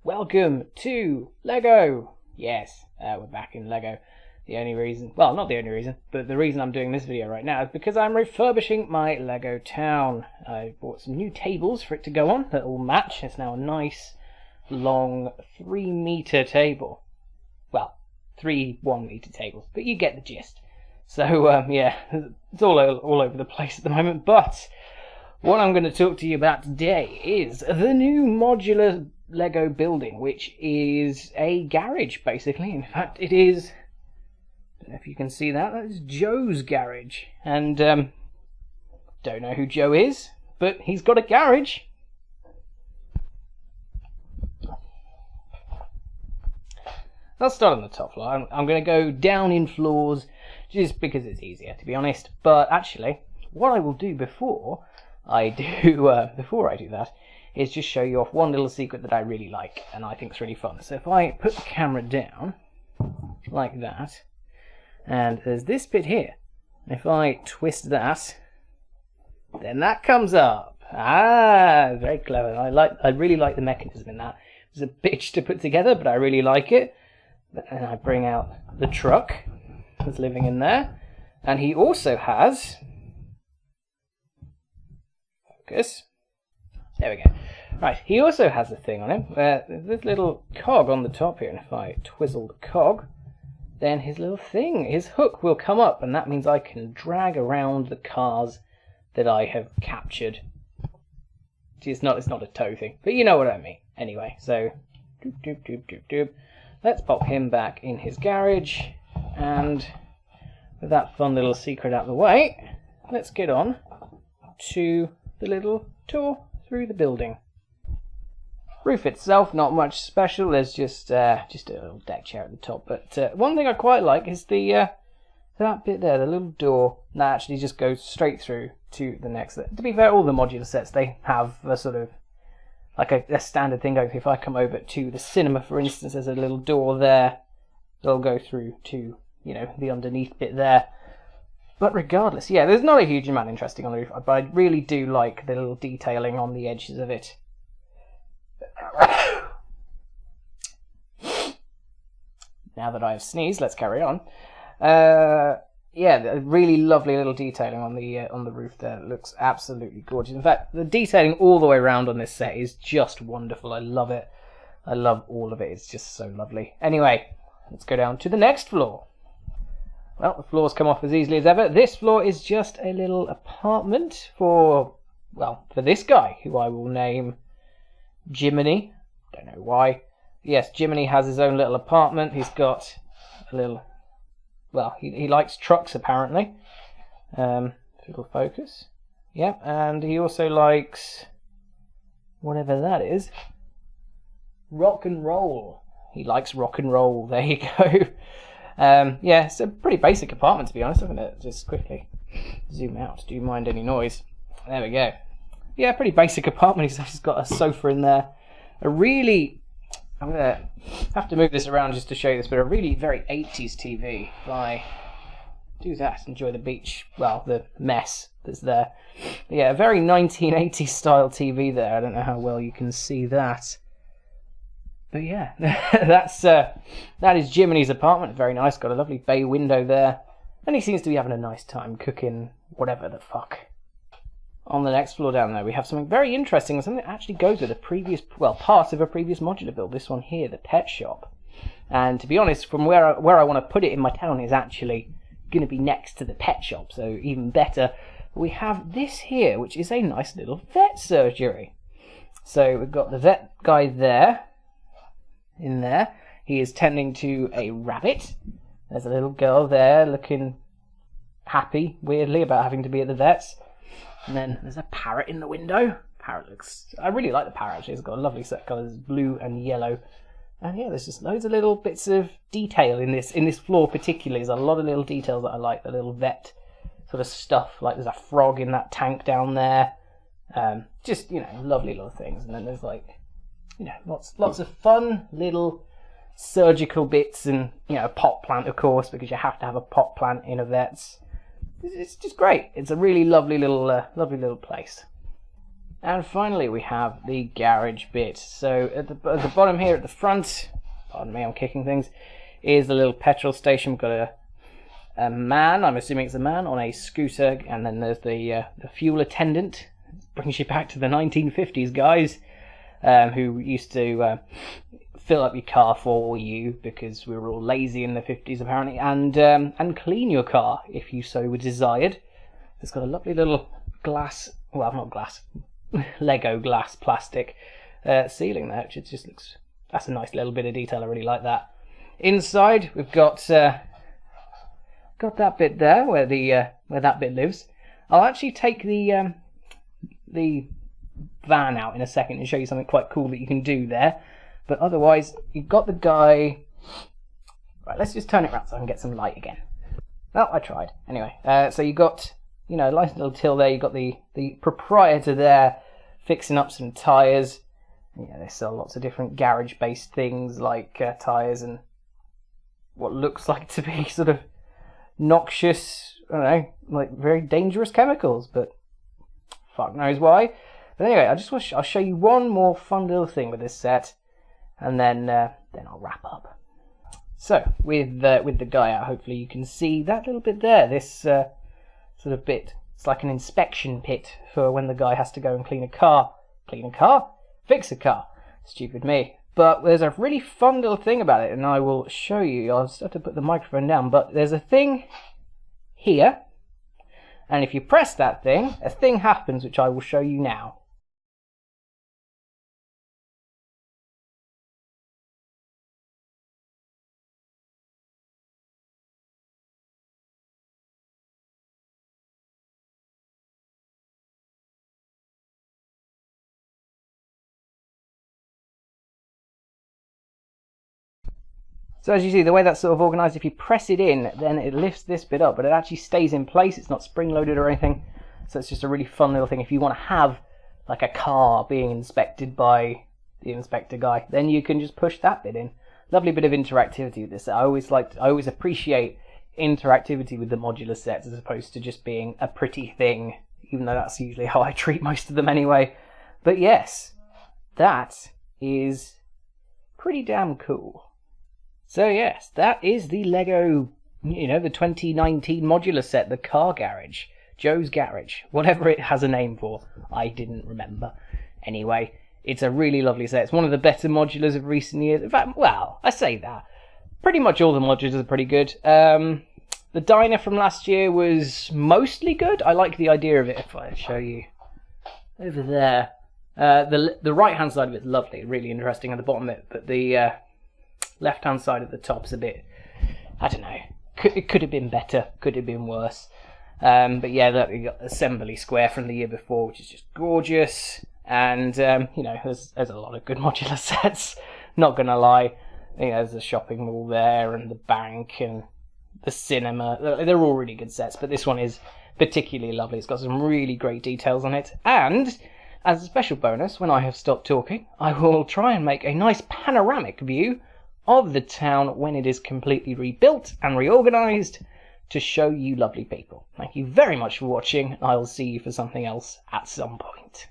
Welcome to Lego! Yes, we're back in Lego. The only reason, well, not the only reason, but the reason I'm doing this video right now is because I'm refurbishing my Lego town. I bought some new tables for it to go on that all match. It's now a nice, long, 3-meter table. Well, 3 1-meter tables, but you get the gist. So, yeah, it's all over the place at the moment, but what I'm going to talk to you about today is the new modular Lego building, which is a garage, basically. In fact, it is, I don't know if you can see that, that is Joe's garage. And, don't know who Joe is, but he's got a garage. Let's start on the top floor. I'm going to go down in floors, just because it's easier, to be honest. But actually, what I will do before I do that is just show you off one little secret that I really like and I think is really fun. So if I put the camera down like that, and there's this bit here, if I twist that, then that comes up. Ah, very clever. I really like the mechanism in that. It's a bitch to put together, but I really like it. And I bring out the truck that's living in there, and he also has, focus, there we go. Right, he also has a thing on him, this little cog on the top here, and if I twizzle the cog, then his little thing, his hook will come up, and that means I can drag around the cars that I have captured. It's not a toe thing, but you know what I mean. Anyway, so, doop, doop, doop, doop, doop. Let's pop him back in his garage, and with that fun little secret out of the way, let's get on to the little tour through the building. Roof itself, not much special. There's just a little deck chair at the top. But one thing I quite like is that bit there, the little door that actually just goes straight through to the next. To be fair, all the modular sets, they have a sort of like a standard thing going through. If I come over to the cinema, for instance, there's a little door there that'll go through to, you know, the underneath bit there. But regardless, yeah, there's not a huge amount interesting on the roof, but I really do like the little detailing on the edges of it. Now that I've sneezed, let's carry on. Yeah, really lovely little detailing on the roof there. It looks absolutely gorgeous. In fact, the detailing all the way around on this set is just wonderful. I love it. I love all of it. It's just so lovely. Anyway, let's go down to the next floor. Well, the floors come off as easily as ever. This floor is just a little apartment for this guy, who I will name Jiminy. Don't know why. Yes, Jiminy has his own little apartment. He's got a little, well, he likes trucks apparently. Little focus. Yep, and he also likes whatever that is. Rock and roll. He likes rock and roll. There you go. Yeah, it's a pretty basic apartment, to be honest, isn't it? Just quickly zoom out. Do you mind any noise? There we go. Yeah, pretty basic apartment. He's got a sofa in there. I'm going to have to move this around just to show you this, but a really very 80s TV. If I do that, enjoy the beach, well, the mess that's there. But yeah, a very 1980s style TV there. I don't know how well you can see that. But yeah, that is Jiminy's apartment. Very nice. Got a lovely bay window there. And he seems to be having a nice time cooking whatever the fuck. On the next floor down there, we have something very interesting. Something that actually goes with a previous, well, part of a previous modular build. This one here, the pet shop. And to be honest, from where I want to put it in my town is actually going to be next to the pet shop. So even better. We have this here, which is a nice little vet surgery. So we've got the vet guy there. In there, he is tending to a rabbit. There's a little girl there looking happy, weirdly, about having to be at the vet's. And then there's a parrot in the window. I really like the parrot actually. It's got a lovely set of colours, blue and yellow. And yeah, there's just loads of little bits of detail in this floor particularly. There's a lot of little details that I like, the little vet sort of stuff. Like there's a frog in that tank down there. Just, you know, lovely little things. And then there's like, you know, lots of fun little surgical bits, and you know, a pot plant, of course, because you have to have a pot plant in a vet's. It's just great. It's a really lovely little place. And finally we have the garage bit. So at the bottom here at the front, pardon me, I'm kicking things, is the little petrol station. We've got a man, I'm assuming it's a man, on a scooter, and then there's the fuel attendant. Brings you back to the 1950s, guys, who used to fill up your car for you, because we were all lazy in the 50s apparently, and clean your car if you so were desired. It's got a lovely little glass, well, not glass, Lego glass plastic ceiling there, which just looks, that's a nice little bit of detail. I really like that. Inside we've got that bit there where that bit lives. I'll actually take the van out in a second and show you something quite cool that you can do there. But otherwise, you've got the guy. Right, let's just turn it around so I can get some light again. Well, I tried. Anyway, so you got, you know, a nice little till there. You got the proprietor there fixing up some tyres. Yeah, they sell lots of different garage-based things like tyres and what looks like to be sort of noxious, I don't know, like very dangerous chemicals, but fuck knows why. But anyway, I'll show you one more fun little thing with this set, and then I'll wrap up. So with the guy out, hopefully you can see that little bit there. This sort of bit. It's like an inspection pit for when the guy has to go and clean a car, fix a car. Stupid me. But there's a really fun little thing about it, and I will show you. I'll just have to put the microphone down, but there's a thing here, and if you press that thing, a thing happens which I will show you now. So as you see, the way that's sort of organised, if you press it in, then it lifts this bit up, but it actually stays in place. It's not spring-loaded or anything. So it's just a really fun little thing. If you want to have like a car being inspected by the inspector guy, then you can just push that bit in. Lovely bit of interactivity with this. I always appreciate interactivity with the modular sets as opposed to just being a pretty thing, even though that's usually how I treat most of them anyway. But yes, that is pretty damn cool. So yes, that is the Lego, you know, the 2019 modular set, the car garage, Joe's Garage, whatever it has a name for. I didn't remember. Anyway, it's a really lovely set. It's one of the better modulars of recent years. In fact, well, I say that. Pretty much all the modulars are pretty good. The diner from last year was mostly good. I like the idea of it. If I show you over there, the right hand side of it's lovely, really interesting at the bottom of it, but the left hand side at the top's a bit, I don't know, it could have been better, could have been worse. But yeah, look, you got Assembly Square from the year before, which is just gorgeous. And you know, there's a lot of good modular sets, not gonna lie. You know, there's the shopping mall there, and the bank, and the cinema. They're all really good sets, but this one is particularly lovely. It's got some really great details on it. And as a special bonus, when I have stopped talking, I will try and make a nice panoramic view of the town when it is completely rebuilt and reorganised to show you lovely people. Thank you very much for watching. I will see you for something else at some point.